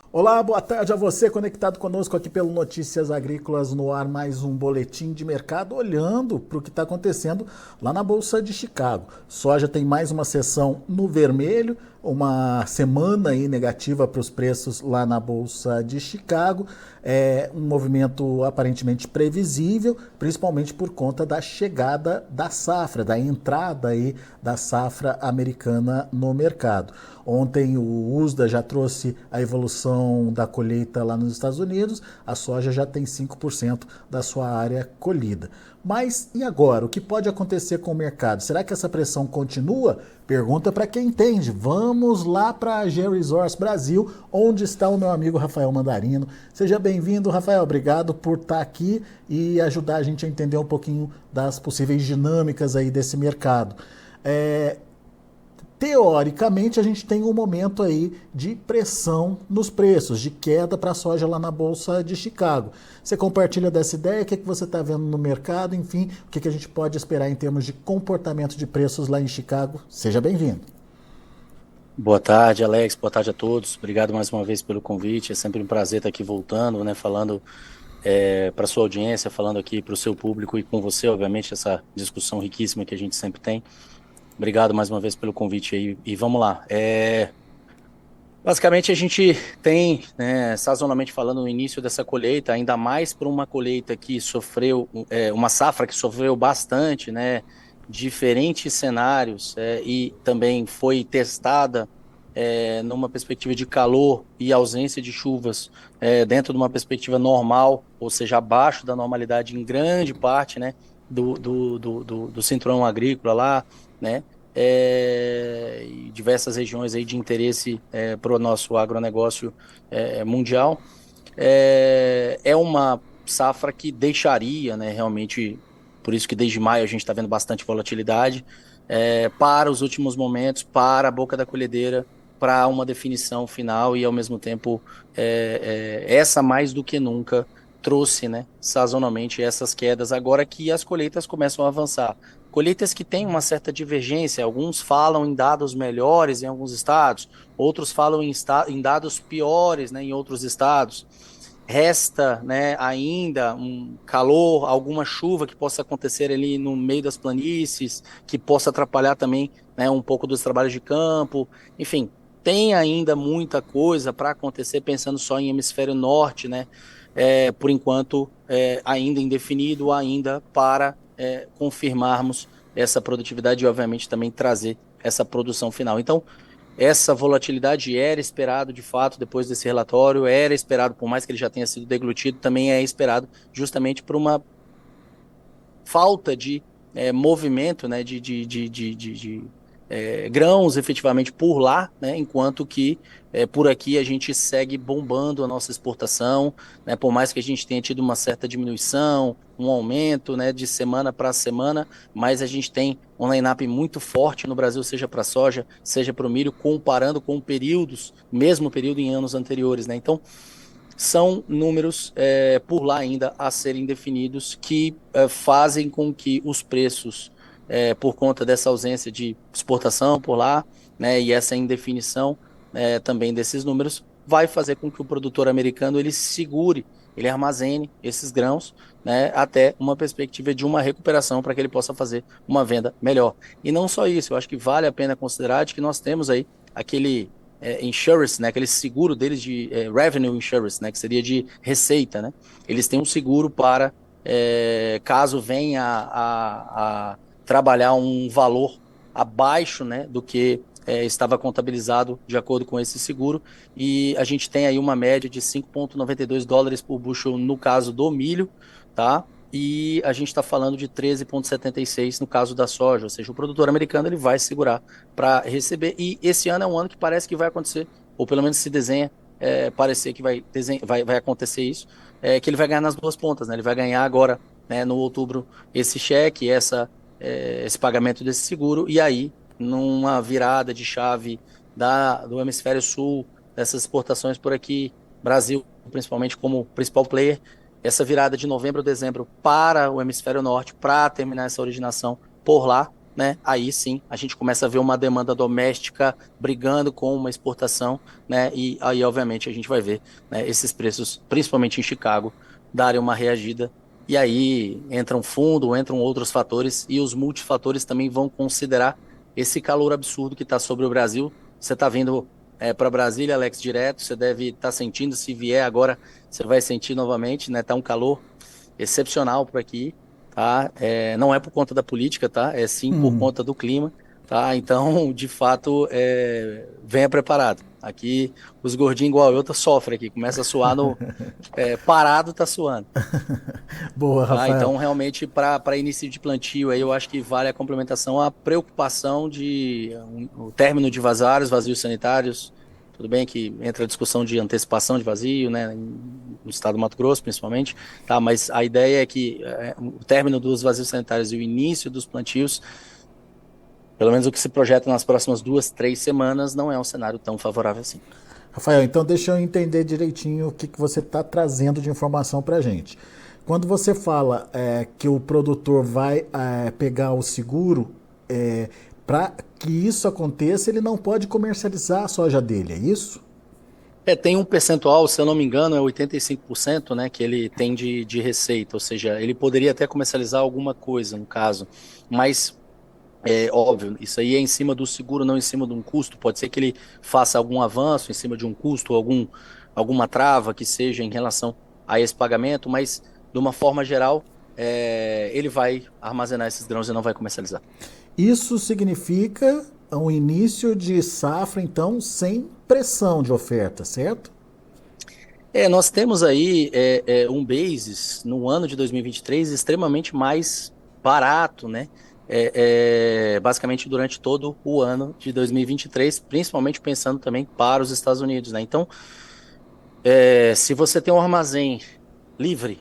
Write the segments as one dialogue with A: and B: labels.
A: Olá, boa tarde a você conectado conosco aqui pelo Notícias Agrícolas no ar, mais um boletim de mercado olhando para o que está acontecendo lá na Bolsa de Chicago. Soja tem mais uma sessão no vermelho, uma semana aí negativa para os preços lá na Bolsa de Chicago. É um movimento aparentemente previsível, principalmente por conta da chegada da safra, da entrada aí da safra americana no mercado. Ontem o USDA já trouxe a evolução da colheita lá nos Estados Unidos, a soja já tem 5% da sua área colhida. Mas e agora? O que pode acontecer com o mercado? Será que essa pressão continua? Pergunta para quem entende. Vamos lá para a GeoResource Brasil, onde está o meu amigo Rafael Mandarino. Seja bem-vindo, Rafael. Obrigado por estar aqui e ajudar a gente a entender um pouquinho das possíveis dinâmicas aí desse mercado. Teoricamente, a gente tem um momento aí de pressão nos preços, de queda para a soja lá na Bolsa de Chicago. Você compartilha dessa ideia? O que você está vendo no mercado? Enfim, o que a gente pode esperar em termos de comportamento de preços lá em Chicago? Seja bem-vindo.
B: Boa tarde, Alex. Boa tarde a todos. Obrigado mais uma vez pelo convite. É sempre um prazer estar aqui voltando, né? Falando para sua audiência, falando aqui para o seu público e com você, obviamente, essa discussão riquíssima que a gente sempre tem. Obrigado mais uma vez pelo convite aí. E vamos lá. Basicamente, a gente tem, né, sazonalmente falando, no início dessa colheita, ainda mais para uma colheita que sofreu, uma safra que sofreu bastante, né? Diferentes cenários e também foi testada numa perspectiva de calor e ausência de chuvas dentro de uma perspectiva normal, ou seja, abaixo da normalidade em grande parte, né, do cinturão agrícola lá, né, e diversas regiões aí de interesse para o nosso agronegócio mundial. É uma safra que deixaria, né, realmente, por isso que desde maio a gente está vendo bastante volatilidade, para os últimos momentos, para a boca da colhedeira, para uma definição final e, ao mesmo tempo, essa mais do que nunca trouxe, né, sazonalmente essas quedas, agora que as colheitas começam a avançar. Colheitas que têm uma certa divergência, alguns falam em dados melhores em alguns estados, outros falam em dados piores, né, em outros estados. Resta, né, ainda um calor, alguma chuva que possa acontecer ali no meio das planícies, que possa atrapalhar também, né, um pouco dos trabalhos de campo. Enfim, tem ainda muita coisa para acontecer pensando só em hemisfério norte, né? Por enquanto, ainda indefinido, ainda para confirmarmos essa produtividade e, obviamente, também trazer essa produção final. Então, essa volatilidade era esperado, de fato, depois desse relatório, era esperado, por mais que ele já tenha sido deglutido, também é esperado justamente por uma falta de movimento, né, de grãos efetivamente por lá, né, enquanto que por aqui a gente segue bombando a nossa exportação, né, por mais que a gente tenha tido uma certa diminuição, um aumento, né, de semana para semana, mas a gente tem um line-up muito forte no Brasil, seja para soja, seja para o milho, comparando com períodos, mesmo período em anos anteriores, né, então são números por lá ainda a serem definidos que fazem com que os preços, por conta dessa ausência de exportação por lá, né, e essa indefinição também desses números, vai fazer com que o produtor americano ele segure, ele armazene esses grãos, né, até uma perspectiva de uma recuperação para que ele possa fazer uma venda melhor. E não só isso, eu acho que vale a pena considerar de que nós temos aí aquele insurance, né, aquele seguro deles de revenue insurance, né, que seria de receita, né? Eles têm um seguro para caso venha a trabalhar um valor abaixo, né, do que estava contabilizado de acordo com esse seguro, e a gente tem aí uma média de 5,92 dólares por bushel no caso do milho, tá? E a gente está falando de 13,76 no caso da soja, ou seja, o produtor americano ele vai segurar para receber. E esse ano é um ano que parece que vai acontecer, ou pelo menos se desenha parecer que vai acontecer isso, que ele vai ganhar nas duas pontas, né? Ele vai ganhar agora, né, no outubro, esse cheque, esse pagamento desse seguro, e aí, numa virada de chave do hemisfério sul, dessas exportações por aqui, Brasil, principalmente como principal player, essa virada de novembro, dezembro para o hemisfério norte, para terminar essa originação por lá, né, aí sim a gente começa a ver uma demanda doméstica brigando com uma exportação, né, e aí obviamente a gente vai ver, né, esses preços, principalmente em Chicago, darem uma reagida, e aí entra um fundo, entram outros fatores, e os multifatores também vão considerar esse calor absurdo que está sobre o Brasil. Você está vindo para Brasília, Alex, direto, você deve estar sentindo, se vier agora, você vai sentir novamente, né, tá um calor excepcional por aqui, tá? Não é por conta da política, tá? É sim por
A: Hum.
B: conta do clima, tá? Então, de fato, venha preparado. Aqui, os gordinhos igual eu sofrem aqui, começa a suar parado, tá suando.
A: Boa,
B: Tá?
A: Rafael.
B: Então, realmente, para início de plantio, aí eu acho que vale a complementação, a preocupação de o término de vazios sanitários. Tudo bem que entra a discussão de antecipação de vazio, né, no estado do Mato Grosso, principalmente, tá? Mas a ideia é que o término dos vazios sanitários e o início dos plantios, pelo menos o que se projeta nas próximas 2, 3 semanas, não é um cenário tão favorável assim.
A: Rafael, então deixa eu entender direitinho o que, que você está trazendo de informação para a gente. Quando você fala que o produtor vai pegar o seguro, para que isso aconteça, ele não pode comercializar a soja dele, é isso?
B: Tem um percentual, se eu não me engano, é 85%, né, que ele tem de receita, ou seja, ele poderia até comercializar alguma coisa, no caso, mas é óbvio, isso aí é em cima do seguro, não em cima de um custo. Pode ser que ele faça algum avanço em cima de um custo, alguma trava que seja em relação a esse pagamento, mas de uma forma geral, ele vai armazenar esses grãos e não vai comercializar.
A: Isso significa um início de safra, então, sem pressão de oferta, certo?
B: Nós temos aí um basis no ano de 2023 extremamente mais barato, né? Basicamente durante todo o ano de 2023, principalmente pensando também para os Estados Unidos, né? Então, se você tem um armazém livre,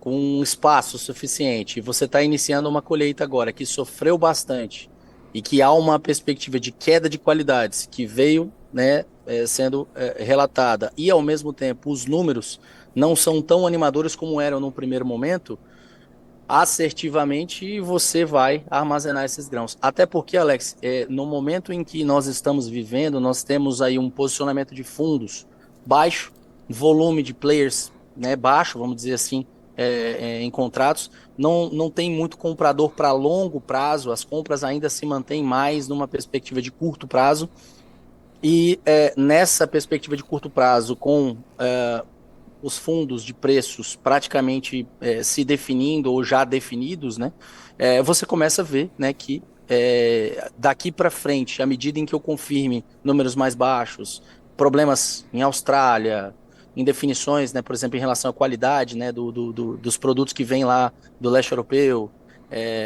B: com um espaço suficiente, e você está iniciando uma colheita agora que sofreu bastante e que há uma perspectiva de queda de qualidades que veio, né, sendo relatada, e ao mesmo tempo os números não são tão animadores como eram no primeiro momento, assertivamente você vai armazenar esses grãos. Até porque, Alex, no momento em que nós estamos vivendo, nós temos aí um posicionamento de fundos baixo, volume de players, né, baixo, vamos dizer assim, em contratos. Não tem muito comprador para longo prazo, as compras ainda se mantêm mais numa perspectiva de curto prazo. E nessa perspectiva de curto prazo, com os fundos de preços praticamente se definindo ou já definidos, né, você começa a ver, né, que daqui para frente, à medida em que eu confirme números mais baixos, problemas em Austrália, indefinições, né, por exemplo, em relação à qualidade, né, dos produtos que vêm lá do leste europeu,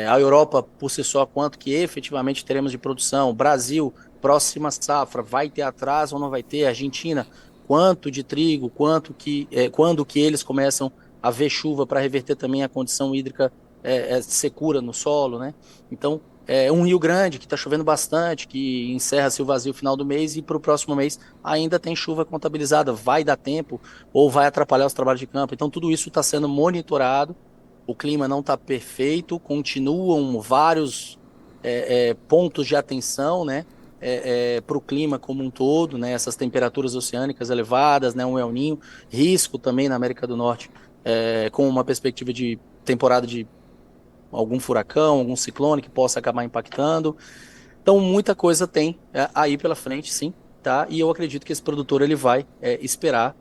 B: a Europa por si só, quanto que efetivamente teremos de produção, Brasil, próxima safra, vai ter atraso ou não vai ter, Argentina, quanto de trigo, quando que eles começam a ver chuva para reverter também a condição hídrica secura no solo, né? Então, um Rio Grande que está chovendo bastante, que encerra-se o vazio final do mês e para o próximo mês ainda tem chuva contabilizada, vai dar tempo ou vai atrapalhar os trabalhos de campo. Então, tudo isso está sendo monitorado, o clima não está perfeito, continuam vários pontos de atenção, né? Para o clima como um todo, né? Essas temperaturas oceânicas elevadas, né? Um El Niño, risco também na América do Norte, com uma perspectiva de temporada de algum furacão, algum ciclone que possa acabar impactando. Então, muita coisa tem aí pela frente, sim, tá? E eu acredito que esse produtor ele vai esperar,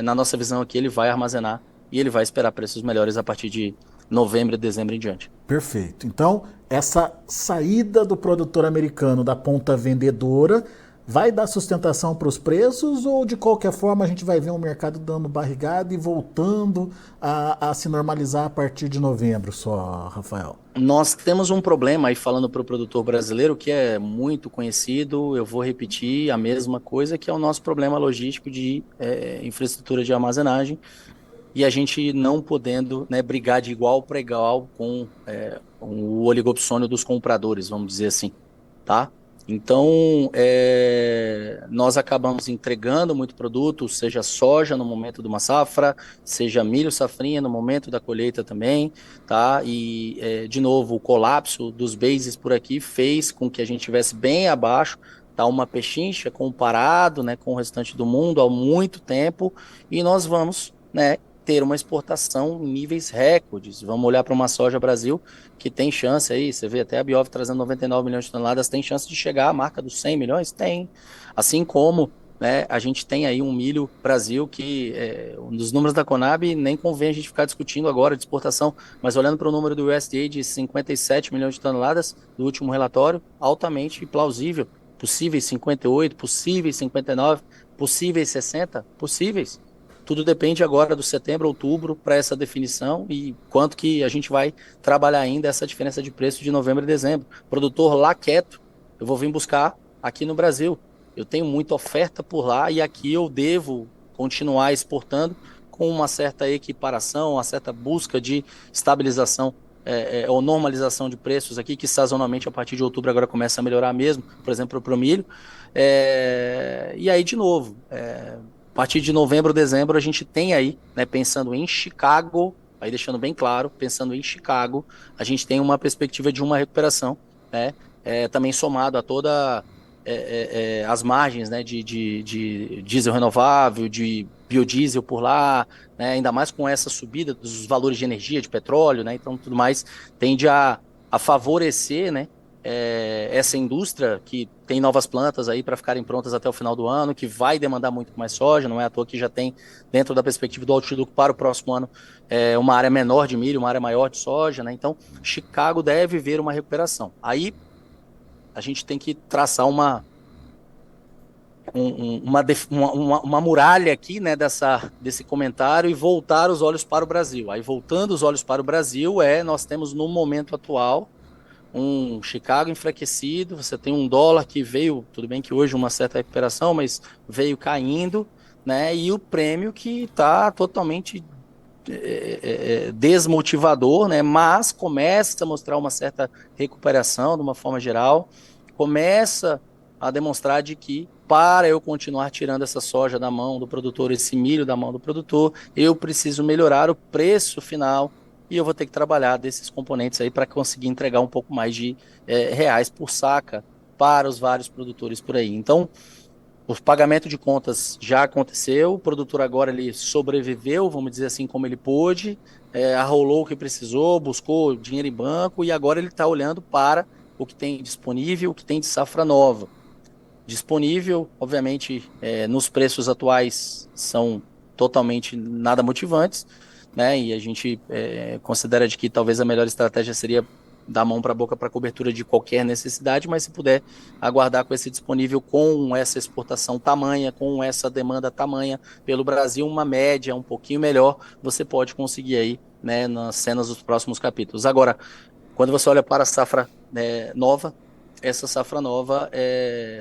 B: na nossa visão aqui, ele vai armazenar e ele vai esperar preços melhores a partir de novembro, dezembro em diante.
A: Perfeito. Então, essa saída do produtor americano da ponta vendedora vai dar sustentação para os preços ou de qualquer forma a gente vai ver um mercado dando barrigada e voltando a se normalizar a partir de novembro só, Rafael?
B: Nós temos um problema aí falando para o produtor brasileiro que é muito conhecido, eu vou repetir a mesma coisa, que é o nosso problema logístico de infraestrutura de armazenagem e a gente não podendo, né, brigar de igual para igual com o oligopsônio dos compradores, vamos dizer assim, tá? Então, nós acabamos entregando muito produto, seja soja no momento de uma safra, seja milho safrinha no momento da colheita também, tá? E, de novo, o colapso dos bases por aqui fez com que a gente estivesse bem abaixo, tá? Uma pechincha comparado, né, com o restante do mundo há muito tempo, e nós vamos, né, ter uma exportação em níveis recordes. Vamos olhar para uma soja Brasil que tem chance aí, você vê até a Biov trazendo 99 milhões de toneladas, tem chance de chegar à marca dos 100 milhões? Tem. Assim como, né, a gente tem aí um milho Brasil que, um dos números da Conab, nem convém a gente ficar discutindo agora de exportação, mas olhando para o número do USDA de 57 milhões de toneladas do último relatório, altamente plausível. Possíveis 58, possíveis 59, possíveis 60, possíveis. Tudo depende agora do setembro, outubro, para essa definição e quanto que a gente vai trabalhar ainda essa diferença de preço de novembro e dezembro. Produtor lá quieto, eu vou vir buscar aqui no Brasil. Eu tenho muita oferta por lá e aqui eu devo continuar exportando com uma certa equiparação, uma certa busca de estabilização ou normalização de preços aqui, que sazonalmente a partir de outubro agora começa a melhorar mesmo, por exemplo, para o milho. E aí, de novo, a partir de novembro, dezembro, a gente tem aí, né, pensando em Chicago, aí deixando bem claro, pensando em Chicago, a gente tem uma perspectiva de uma recuperação, né, também somado a toda as margens, né, de diesel renovável, de biodiesel por lá, né, ainda mais com essa subida dos valores de energia, de petróleo, né, então tudo mais tende a favorecer, né, essa indústria que tem novas plantas aí para ficarem prontas até o final do ano, que vai demandar muito mais soja, não é à toa que já tem, dentro da perspectiva do outlook para o próximo ano, uma área menor de milho, uma área maior de soja, né? Então, Chicago deve ver uma recuperação. Aí, a gente tem que traçar uma muralha aqui, né, desse comentário e voltar os olhos para o Brasil. Aí, voltando os olhos para o Brasil, nós temos no momento atual um Chicago enfraquecido, você tem um dólar que veio, tudo bem que hoje uma certa recuperação, mas veio caindo, né? E o prêmio que está totalmente desmotivador, né? Mas começa a mostrar uma certa recuperação de uma forma geral, começa a demonstrar de que para eu continuar tirando essa soja da mão do produtor, esse milho da mão do produtor, eu preciso melhorar o preço final e eu vou ter que trabalhar desses componentes aí para conseguir entregar um pouco mais de reais por saca para os vários produtores por aí. Então, o pagamento de contas já aconteceu, o produtor agora ele sobreviveu, vamos dizer assim, como ele pôde, arrolou o que precisou, buscou dinheiro em banco e agora ele está olhando para o que tem disponível, o que tem de safra nova. Disponível, obviamente, nos preços atuais são totalmente nada motivantes, né? E a gente considera de que talvez a melhor estratégia seria dar mão para a boca para cobertura de qualquer necessidade, mas se puder aguardar com esse disponível, com essa exportação tamanha, com essa demanda tamanha pelo Brasil, uma média um pouquinho melhor, você pode conseguir aí, né, nas cenas dos próximos capítulos. Agora, quando você olha para a safra nova, essa safra nova,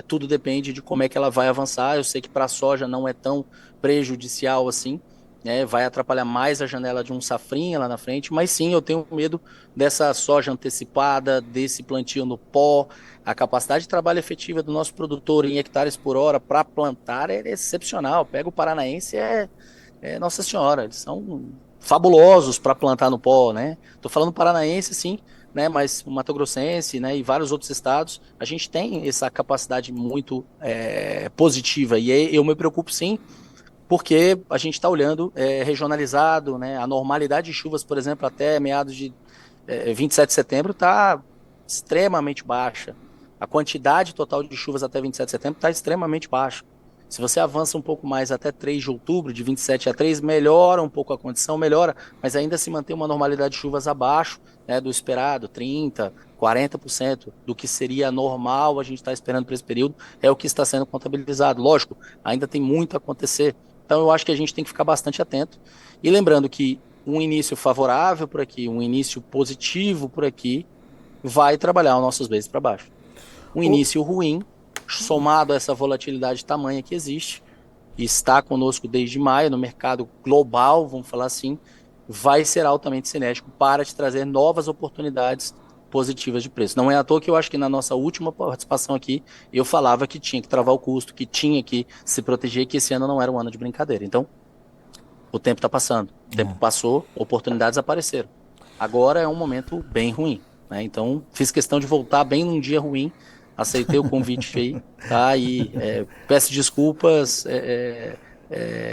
B: tudo depende de como é que ela vai avançar. Eu sei que para a soja não é tão prejudicial assim, né? Vai atrapalhar mais a janela de um safrinha lá na frente, mas sim, eu tenho medo dessa soja antecipada, desse plantio no pó. A capacidade de trabalho efetiva do nosso produtor em hectares por hora para plantar é excepcional. Pega o paranaense, Nossa Senhora, eles são fabulosos para plantar no pó, né? Tô falando paranaense, sim, né, mas o Mato Grossense, né, e vários outros estados, a gente tem essa capacidade muito positiva, e eu me preocupo sim, porque a gente está olhando regionalizado, né, a normalidade de chuvas, por exemplo, até meados de 27 de setembro está extremamente baixa, a quantidade total de chuvas até 27 de setembro está extremamente baixa. Se você avança um pouco mais até 3 de outubro, de 27 a 3, melhora um pouco a condição, melhora, mas ainda se mantém uma normalidade de chuvas abaixo, né, do esperado, 30%, 40% do que seria normal a gente está esperando para esse período, é o que está sendo contabilizado. Lógico, ainda tem muito a acontecer. Então eu acho que a gente tem que ficar bastante atento. E lembrando que um início favorável por aqui, um início positivo por aqui, vai trabalhar os nossos bases para baixo. Um início ruim, somado a essa volatilidade tamanha que existe, e está conosco desde maio, no mercado global, vamos falar assim, vai ser altamente cinético para te trazer novas oportunidades positivas de preço. Não é à toa que eu acho que na nossa última participação aqui, eu falava que tinha que travar o custo, que tinha que se proteger, que esse ano não era um ano de brincadeira. Então, o tempo está passando. O tempo
A: É.
B: passou, oportunidades apareceram. Agora é um momento bem ruim, né? Então, fiz questão de voltar bem num dia ruim, aceitei o convite aí, tá? E peço desculpas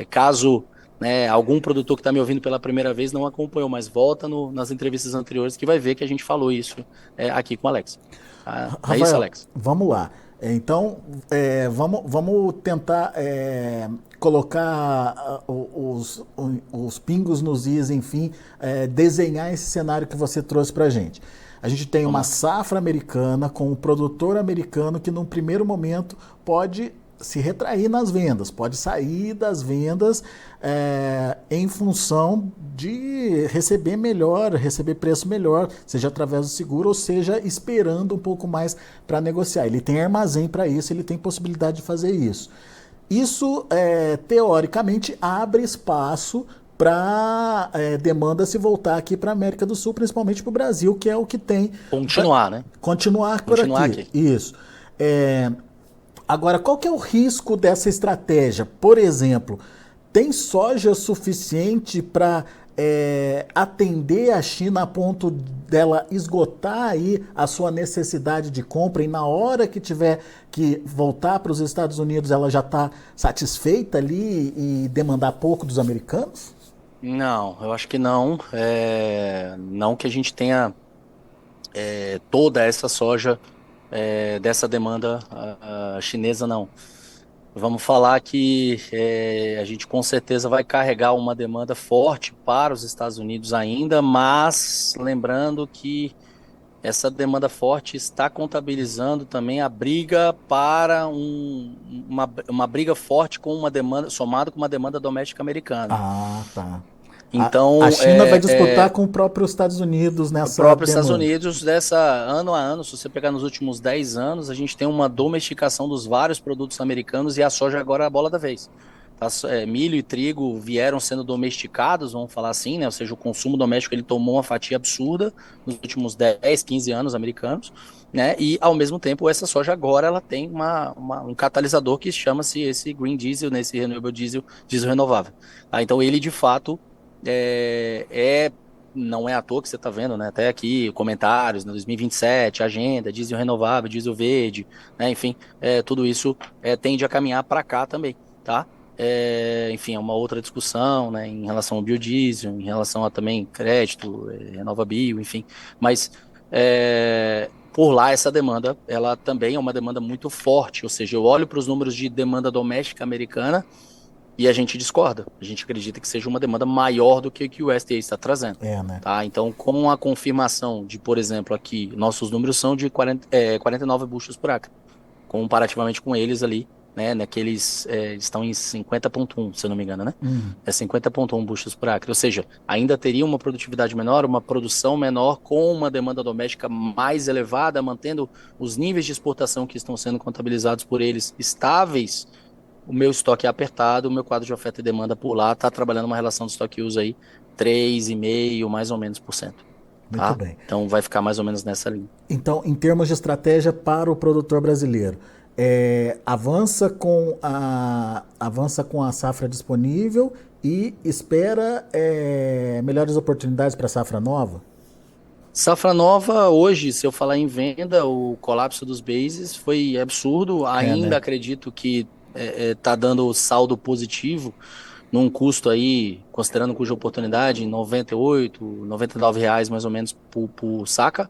B: caso, né, algum produtor que está me ouvindo pela primeira vez não acompanhou, mas volta nas entrevistas anteriores que vai ver que a gente falou isso aqui com o Alex. É isso,
A: Rafael,
B: Alex.
A: vamos lá. Então, vamos tentar colocar os pingos nos is, enfim, desenhar esse cenário que você trouxe para a gente. A gente tem uma
B: Vamos lá.
A: safra americana com um produtor americano que, num primeiro momento, pode se retrair nas vendas, pode sair das vendas em função de receber melhor, receber preço melhor, seja através do seguro ou seja esperando um pouco mais para negociar. Ele tem armazém para isso, ele tem possibilidade de fazer isso. Isso, teoricamente, abre espaço para demanda se voltar aqui para a América do Sul, principalmente para o Brasil, que é o que tem.
B: Continuar, né?
A: Continuar por
B: Continuar
A: aqui.
B: aqui.
A: Isso. Agora, qual que é o risco dessa estratégia? Por exemplo, tem soja suficiente para atender a China a ponto dela esgotar aí a sua necessidade de compra e na hora que tiver que voltar para os Estados Unidos ela já está satisfeita ali e demandar pouco dos americanos?
B: Não, eu acho que não. Não que a gente tenha toda essa soja dessa demanda chinesa, não. Vamos falar que a gente com certeza vai carregar uma demanda forte para os Estados Unidos ainda, mas lembrando que essa demanda forte está contabilizando também a briga para uma briga forte com uma demanda, somado com uma demanda doméstica americana.
A: Ah, tá. A
B: Então,
A: China vai disputar com o próprio Estados Unidos
B: o
A: nessa
B: próprio Estados
A: demanda.
B: Unidos, dessa ano a ano, se você pegar nos últimos 10 anos, a gente tem uma domesticação dos vários produtos americanos e a soja agora é a bola da vez. Tá? Milho e trigo vieram sendo domesticados, vamos falar assim, né? Ou seja, o consumo doméstico ele tomou uma fatia absurda nos últimos 10, 15 anos americanos, né? E ao mesmo tempo essa soja agora ela tem um catalisador que chama-se esse Green Diesel, né? Esse Renewable Diesel, diesel renovável. Tá? Então ele de fato não é à toa que você está vendo, né? Até aqui comentários, né, 2027, agenda, diesel renovável, diesel verde, né? Enfim, tudo isso tende a caminhar para cá também, tá? Enfim, é uma outra discussão, né? Em relação ao biodiesel, em relação a também crédito, RenovaBio, enfim. Mas por lá essa demanda, ela também é uma demanda muito forte. Ou seja, eu olho para os números de demanda doméstica americana e a gente discorda. A gente acredita que seja uma demanda maior do que o USDA está trazendo.
A: Né?
B: Tá? Então, com a confirmação de, por exemplo, aqui, nossos números são de 49 bushels por acre, comparativamente com eles ali, né, naqueles, estão em 50,1, se eu não me engano, né? É 50,1 bushels por acre, ou seja, ainda teria uma produtividade menor, uma produção menor com uma demanda doméstica mais elevada, mantendo os níveis de exportação que estão sendo contabilizados por eles estáveis. O meu estoque é apertado, o meu quadro de oferta e demanda por lá está trabalhando uma relação de estoque uso aí 3,5 mais ou menos por cento,
A: Muito
B: tá?
A: bem.
B: Então vai ficar mais ou menos nessa linha.
A: Então, em termos de estratégia para o produtor brasileiro, avança com a safra disponível e espera melhores oportunidades para a safra nova?
B: Safra nova, hoje, se eu falar em venda, o colapso dos bases foi absurdo. Ainda
A: Né?
B: acredito que tá dando saldo positivo num custo aí, considerando cuja oportunidade, R$ 98, R$ 99 mais ou menos por saca,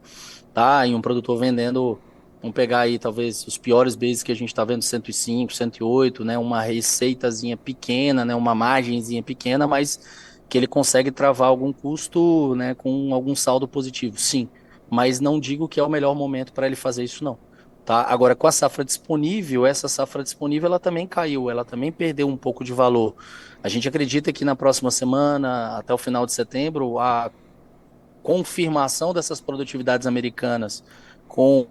B: tá? E um produtor vendendo, vamos pegar aí talvez os piores bases que a gente está vendo, 105, 108, né? Uma receitazinha pequena, né? Uma margenzinha pequena, mas que ele consegue travar algum custo, né? Com algum saldo positivo, sim. Mas não digo que é o melhor momento para ele fazer isso, não. Tá? Agora, com a safra disponível, essa safra disponível ela também caiu, ela também perdeu um pouco de valor. A gente acredita que na próxima semana, até o final de setembro, a confirmação dessas produtividades americanas com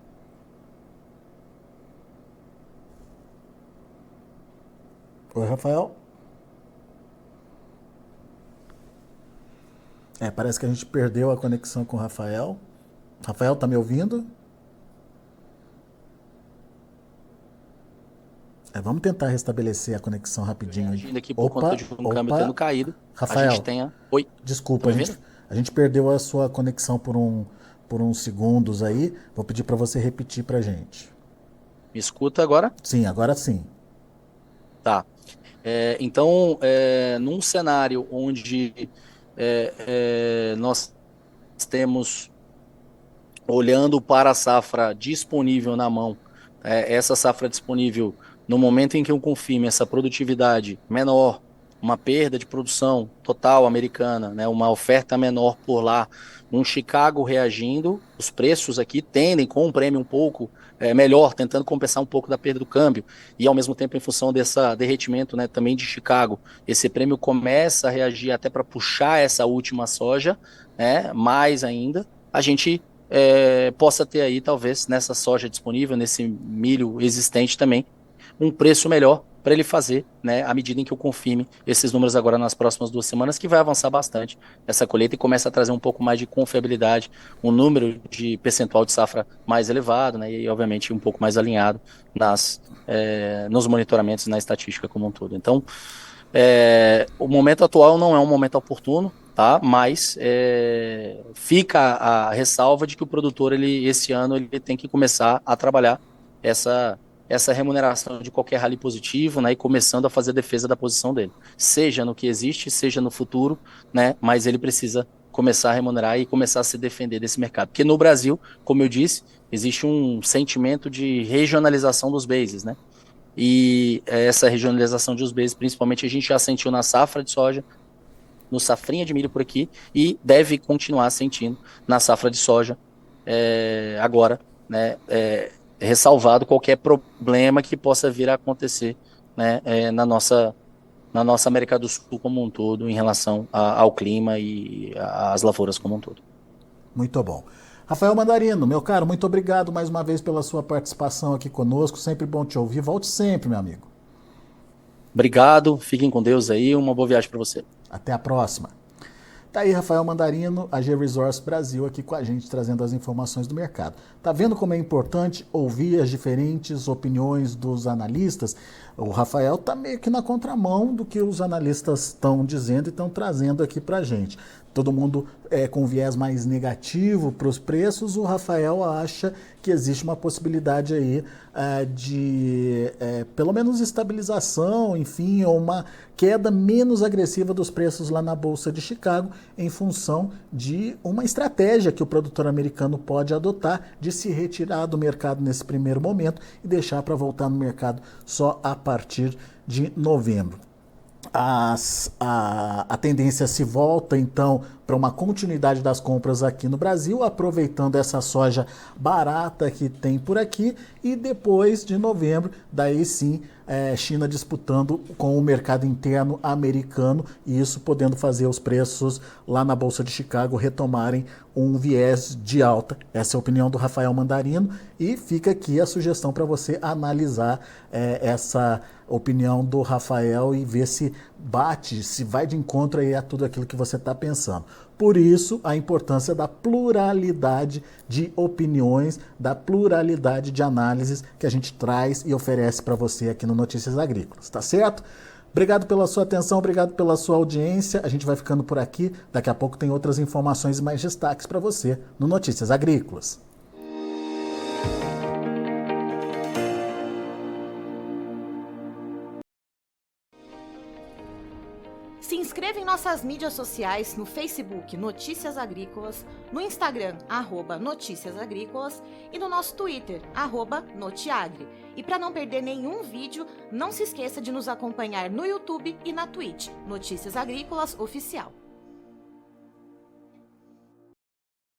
A: Oi, Rafael? Parece que a gente perdeu a conexão com o Rafael. Rafael, tá me ouvindo? Vamos tentar restabelecer a conexão rapidinho.
B: Agindo aqui por conta de um câmbio tendo caído.
A: Rafael,
B: a gente tenha... Oi.
A: Desculpa, a gente perdeu a sua conexão por uns segundos aí. Vou pedir para você repetir pra gente.
B: Me escuta agora?
A: Sim, agora sim.
B: Tá. Então, num cenário onde nós temos, olhando para a safra disponível na mão, essa safra disponível, no momento em que eu confirme essa produtividade menor, uma perda de produção total americana, né, uma oferta menor por lá, um Chicago reagindo, os preços aqui tendem com um prêmio um pouco melhor, tentando compensar um pouco da perda do câmbio, e ao mesmo tempo em função desse derretimento, né, também de Chicago, esse prêmio começa a reagir até para puxar essa última soja, né, mais ainda, a gente possa ter aí talvez nessa soja disponível, nesse milho existente também, um preço melhor para ele fazer, né, à medida em que eu confirme esses números agora nas próximas 2 semanas, que vai avançar bastante essa colheita e começa a trazer um pouco mais de confiabilidade, um número de percentual de safra mais elevado, né, e obviamente um pouco mais alinhado nos monitoramentos e na estatística como um todo. Então, o momento atual não é um momento oportuno, tá? Mas fica a ressalva de que o produtor, esse ano, ele tem que começar a trabalhar essa remuneração de qualquer rally positivo, né, e começando a fazer a defesa da posição dele, seja no que existe, seja no futuro, né, mas ele precisa começar a remunerar e começar a se defender desse mercado, porque no Brasil, como eu disse, existe um sentimento de regionalização dos bases, né, e essa regionalização dos bases, principalmente a gente já sentiu na safra de soja, no safrinha de milho por aqui, e deve continuar sentindo na safra de soja agora, né, ressalvado qualquer problema que possa vir a acontecer, né, na nossa América do Sul como um todo, em relação ao clima e às lavouras como um todo.
A: Muito bom. Rafael Mandarino, meu caro, muito obrigado mais uma vez pela sua participação aqui conosco, sempre bom te ouvir, volte sempre, meu amigo.
B: Obrigado, fiquem com Deus aí, uma boa viagem para você.
A: Até a próxima. Tá aí Rafael Mandarino, AG Resource Brasil, aqui com a gente, trazendo as informações do mercado. Tá vendo como é importante ouvir as diferentes opiniões dos analistas? O Rafael tá meio que na contramão do que os analistas estão dizendo e estão trazendo aqui pra gente. Todo mundo com viés mais negativo para os preços, o Rafael acha que existe uma possibilidade aí de pelo menos estabilização, enfim, ou uma queda menos agressiva dos preços lá na Bolsa de Chicago, em função de uma estratégia que o produtor americano pode adotar de se retirar do mercado nesse primeiro momento e deixar para voltar no mercado só a partir de novembro. A tendência se volta então para uma continuidade das compras aqui no Brasil, aproveitando essa soja barata que tem por aqui, e depois de novembro, daí sim, China disputando com o mercado interno americano, e isso podendo fazer os preços lá na Bolsa de Chicago retomarem um viés de alta. Essa é a opinião do Rafael Mandarino, e fica aqui a sugestão para você analisar essa opinião do Rafael e ver se bate, se vai de encontro aí a tudo aquilo que você está pensando. Por isso, a importância da pluralidade de opiniões, da pluralidade de análises que a gente traz e oferece para você aqui no Notícias Agrícolas, tá certo? Obrigado pela sua atenção, obrigado pela sua audiência. A gente vai ficando por aqui. Daqui a pouco tem outras informações e mais destaques para você no Notícias Agrícolas.
C: Se inscreva em nossas mídias sociais, no Facebook Notícias Agrícolas, no Instagram @Notícias Agrícolas e no nosso Twitter @Notiagre. E para não perder nenhum vídeo, não se esqueça de nos acompanhar no YouTube e na Twitch, Notícias Agrícolas Oficial.